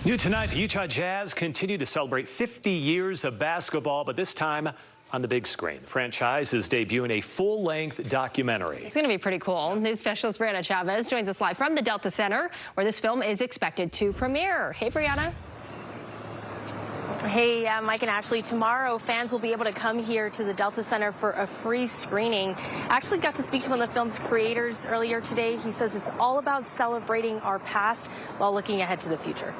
New tonight, the Utah Jazz continue to celebrate 50 years of basketball, but this time on the big screen. The franchise is debuting a full-length documentary. It's going to be pretty cool. News specialist Brianna Chavez joins us live from the Delta Center, where this film is expected to premiere. Hey, Brianna. Hey, Mike and Ashley, tomorrow fans will be able to come here to the Delta Center for a free screening. I actually got to speak to one of the film's creators earlier today. He says it's all about celebrating our past while looking ahead to the future.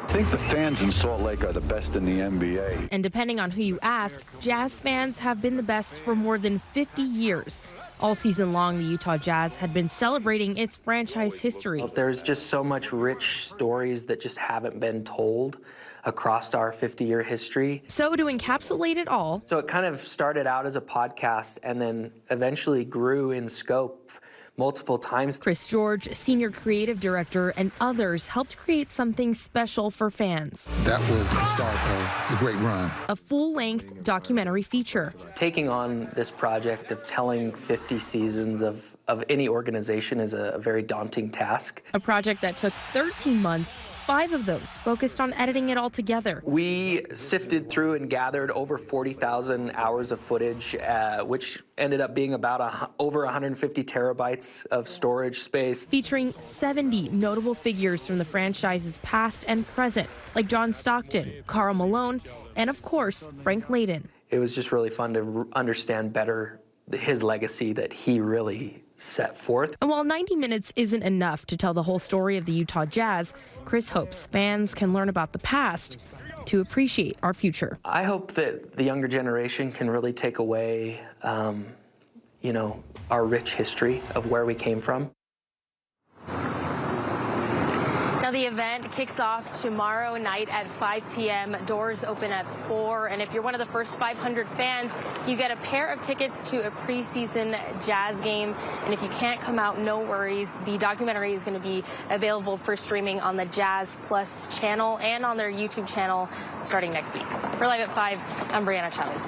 I think the fans in Salt Lake are the best in the NBA. And depending on who you ask, Jazz fans have been the best for more than 50 years. All season long, the Utah Jazz had been celebrating its franchise history. There's just so much rich stories that just haven't been told across our 50-year history. So to encapsulate it all. So it kind of started out as a podcast and then eventually grew in scope multiple times. Chris George, senior creative director, and others helped create something special for fans. That was the start of the great run. A full-length documentary feature. Taking on this project of telling 50 seasons of any organization is a very daunting task. A project that took 13 months, 5 of those focused on editing it all together. We sifted through and gathered over 40,000 hours of footage, which ended up being about over 150 terabytes of storage space. Featuring 70 notable figures from the franchise's past and present, like John Stockton, Karl Malone, and of course, Frank Layden. It was just really fun to understand better his legacy that he really set forth. And while 90 minutes isn't enough to tell the whole story of the Utah Jazz, Chris hopes fans can learn about the past to appreciate our future. I hope that the younger generation can really take away, our rich history of where we came from. Now, the event kicks off tomorrow night at 5 p.m. Doors open at 4. And if you're one of the first 500 fans, you get a pair of tickets to a preseason Jazz game. And if you can't come out, no worries. The documentary is going to be available for streaming on the Jazz Plus channel and on their YouTube channel starting next week. For Live at 5, I'm Brianna Chavez.